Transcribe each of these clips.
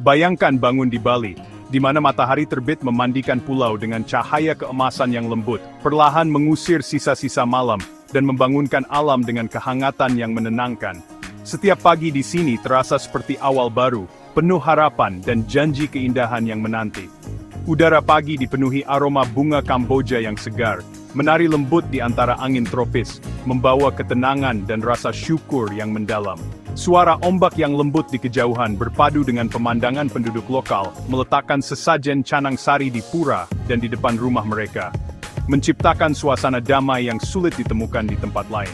Bayangkan bangun di Bali, di mana matahari terbit memandikan pulau dengan cahaya keemasan yang lembut, perlahan mengusir sisa-sisa malam, dan membangunkan alam dengan kehangatan yang menenangkan. Setiap pagi di sini terasa seperti awal baru, penuh harapan dan janji keindahan yang menanti. Udara pagi dipenuhi aroma bunga Kamboja yang segar, menari lembut di antara angin tropis, membawa ketenangan dan rasa syukur yang mendalam. Suara ombak yang lembut di kejauhan berpadu dengan pemandangan penduduk lokal, meletakkan sesajen canang sari di pura dan di depan rumah mereka, menciptakan suasana damai yang sulit ditemukan di tempat lain.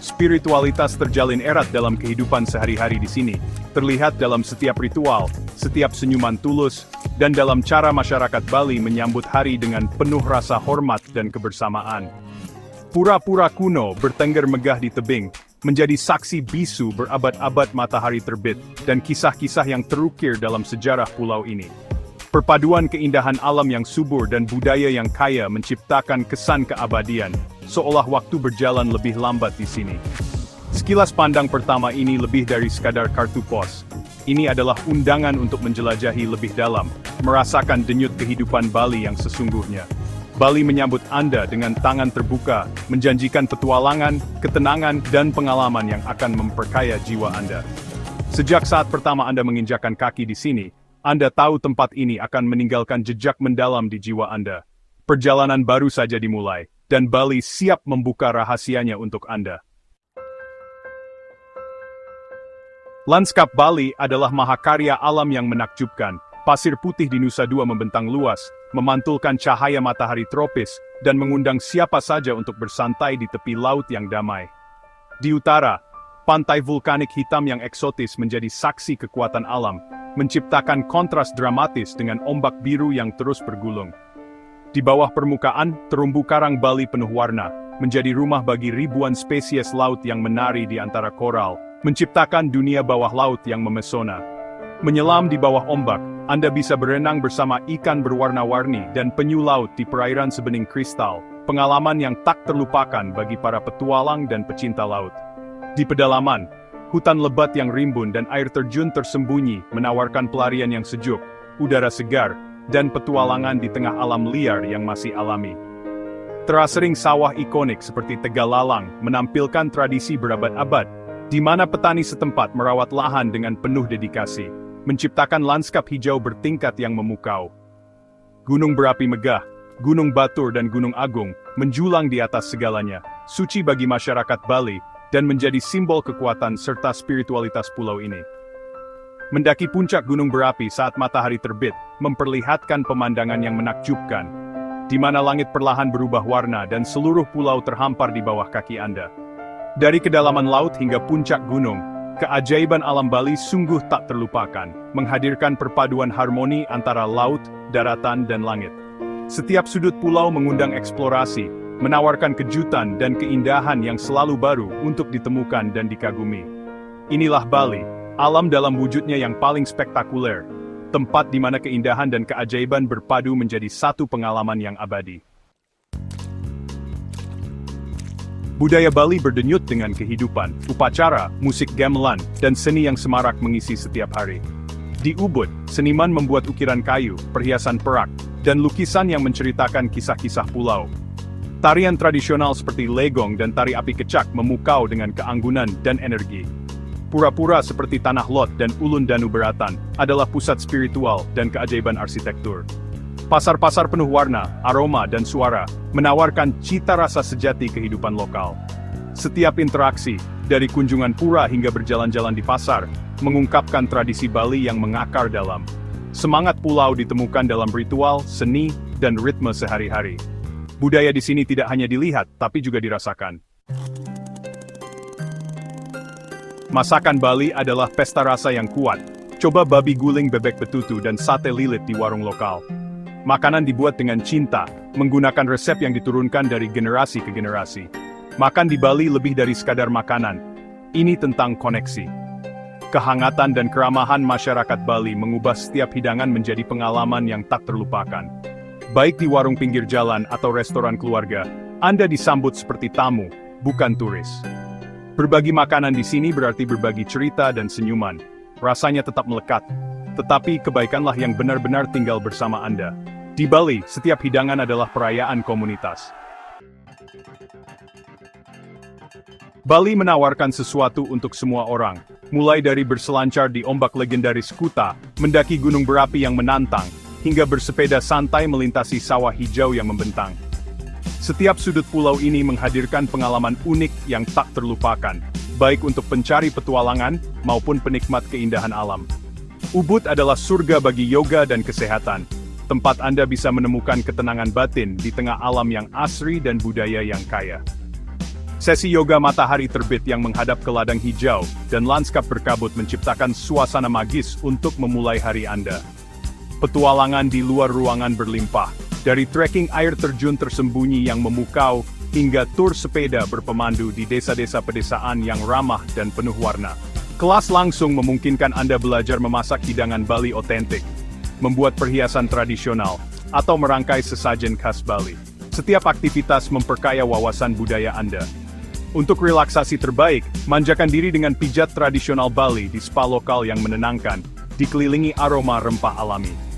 Spiritualitas terjalin erat dalam kehidupan sehari-hari di sini, terlihat dalam setiap ritual, setiap senyuman tulus, dan dalam cara masyarakat Bali menyambut hari dengan penuh rasa hormat dan kebersamaan. Pura-pura kuno bertengger megah di tebing, menjadi saksi bisu berabad-abad matahari terbit, dan kisah-kisah yang terukir dalam sejarah pulau ini. Perpaduan keindahan alam yang subur dan budaya yang kaya menciptakan kesan keabadian, seolah waktu berjalan lebih lambat di sini. Sekilas pandang pertama ini lebih dari sekadar kartu pos. Ini adalah undangan untuk menjelajahi lebih dalam, merasakan denyut kehidupan Bali yang sesungguhnya. Bali menyambut Anda dengan tangan terbuka, menjanjikan petualangan, ketenangan, dan pengalaman yang akan memperkaya jiwa Anda. Sejak saat pertama Anda menginjakkan kaki di sini, Anda tahu tempat ini akan meninggalkan jejak mendalam di jiwa Anda. Perjalanan baru saja dimulai, dan Bali siap membuka rahasianya untuk Anda. Lanskap Bali adalah mahakarya alam yang menakjubkan. Pasir putih di Nusa Dua membentang luas, memantulkan cahaya matahari tropis, dan mengundang siapa saja untuk bersantai di tepi laut yang damai. Di utara, pantai vulkanik hitam yang eksotis menjadi saksi kekuatan alam, menciptakan kontras dramatis dengan ombak biru yang terus bergulung. Di bawah permukaan, terumbu karang Bali penuh warna, menjadi rumah bagi ribuan spesies laut yang menari di antara koral, menciptakan dunia bawah laut yang memesona. Menyelam di bawah ombak, Anda bisa berenang bersama ikan berwarna-warni dan penyu laut di perairan sebening kristal, pengalaman yang tak terlupakan bagi para petualang dan pecinta laut. Di pedalaman, hutan lebat yang rimbun dan air terjun tersembunyi menawarkan pelarian yang sejuk, udara segar, dan petualangan di tengah alam liar yang masih alami. Terasering sawah ikonik seperti Tegalalang menampilkan tradisi berabad-abad, di mana petani setempat merawat lahan dengan penuh dedikasi, menciptakan lanskap hijau bertingkat yang memukau. Gunung berapi megah, Gunung Batur dan Gunung Agung, menjulang di atas segalanya, suci bagi masyarakat Bali, dan menjadi simbol kekuatan serta spiritualitas pulau ini. Mendaki puncak gunung berapi saat matahari terbit, memperlihatkan pemandangan yang menakjubkan, di mana langit perlahan berubah warna dan seluruh pulau terhampar di bawah kaki Anda. Dari kedalaman laut hingga puncak gunung, keajaiban alam Bali sungguh tak terlupakan, menghadirkan perpaduan harmoni antara laut, daratan, dan langit. Setiap sudut pulau mengundang eksplorasi, menawarkan kejutan dan keindahan yang selalu baru untuk ditemukan dan dikagumi. Inilah Bali, alam dalam wujudnya yang paling spektakuler, tempat di mana keindahan dan keajaiban berpadu menjadi satu pengalaman yang abadi. Budaya Bali berdenyut dengan kehidupan, upacara, musik gamelan, dan seni yang semarak mengisi setiap hari. Di Ubud, seniman membuat ukiran kayu, perhiasan perak, dan lukisan yang menceritakan kisah-kisah pulau. Tarian tradisional seperti legong dan tari api kecak memukau dengan keanggunan dan energi. Pura-pura seperti Tanah Lot dan Ulun Danu Beratan adalah pusat spiritual dan keajaiban arsitektur. Pasar-pasar penuh warna, aroma, dan suara, menawarkan cita rasa sejati kehidupan lokal. Setiap interaksi, dari kunjungan pura hingga berjalan-jalan di pasar, mengungkapkan tradisi Bali yang mengakar dalam. Semangat pulau ditemukan dalam ritual, seni, dan ritme sehari-hari. Budaya di sini tidak hanya dilihat, tapi juga dirasakan. Masakan Bali adalah pesta rasa yang kuat. Coba babi guling bebek betutu dan sate lilit di warung lokal. Makanan dibuat dengan cinta, menggunakan resep yang diturunkan dari generasi ke generasi. Makan di Bali lebih dari sekadar makanan. Ini tentang koneksi. Kehangatan dan keramahan masyarakat Bali mengubah setiap hidangan menjadi pengalaman yang tak terlupakan. Baik di warung pinggir jalan atau restoran keluarga, Anda disambut seperti tamu, bukan turis. Berbagi makanan di sini berarti berbagi cerita dan senyuman. Rasanya tetap melekat. tetapi kebaikanlah yang benar-benar tinggal bersama Anda. Di Bali, setiap hidangan adalah perayaan komunitas. Bali menawarkan sesuatu untuk semua orang, mulai dari berselancar di ombak legendaris Kuta, mendaki gunung berapi yang menantang, hingga bersepeda santai melintasi sawah hijau yang membentang. Setiap sudut pulau ini menghadirkan pengalaman unik yang tak terlupakan, baik untuk pencari petualangan maupun penikmat keindahan alam. Ubud adalah surga bagi yoga dan kesehatan, tempat Anda bisa menemukan ketenangan batin di tengah alam yang asri dan budaya yang kaya. Sesi yoga matahari terbit yang menghadap ke ladang hijau dan lanskap berkabut menciptakan suasana magis untuk memulai hari Anda. Petualangan di luar ruangan berlimpah, dari trekking air terjun tersembunyi yang memukau, hingga tur sepeda berpemandu di desa-desa pedesaan yang ramah dan penuh warna. Kelas langsung memungkinkan Anda belajar memasak hidangan Bali otentik, membuat perhiasan tradisional, atau merangkai sesajen khas Bali. Setiap aktivitas memperkaya wawasan budaya Anda. Untuk relaksasi terbaik, manjakan diri dengan pijat tradisional Bali di spa lokal yang menenangkan, dikelilingi aroma rempah alami.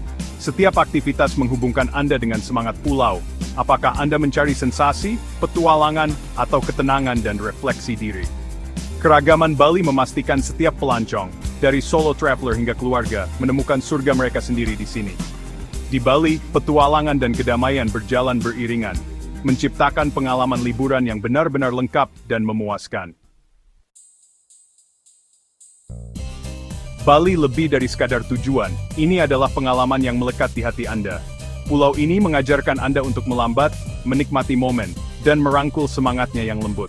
Setiap aktivitas menghubungkan Anda dengan semangat pulau. Apakah Anda mencari sensasi, petualangan, atau ketenangan dan refleksi diri? Keragaman Bali memastikan setiap pelancong, dari solo traveler hingga keluarga, menemukan surga mereka sendiri di sini. Di Bali, petualangan dan kedamaian berjalan beriringan, menciptakan pengalaman liburan yang benar-benar lengkap dan memuaskan. Bali lebih dari sekadar tujuan, ini adalah pengalaman yang melekat di hati Anda. Pulau ini mengajarkan Anda untuk melambat, menikmati momen, dan merangkul semangatnya yang lembut.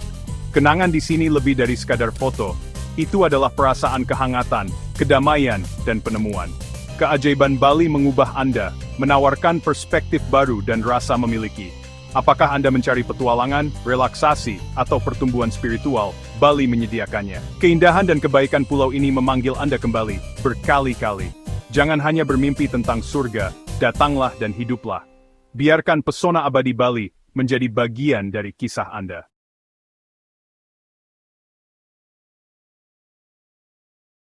Kenangan di sini lebih dari sekadar foto, itu adalah perasaan kehangatan, kedamaian, dan penemuan. Keajaiban Bali mengubah Anda, menawarkan perspektif baru dan rasa memiliki. Apakah Anda mencari petualangan, relaksasi, atau pertumbuhan spiritual? Bali menyediakannya. Keindahan dan kebaikan pulau ini memanggil Anda kembali, berkali-kali. Jangan hanya bermimpi tentang surga, datanglah dan hiduplah. Biarkan pesona abadi Bali menjadi bagian dari kisah Anda.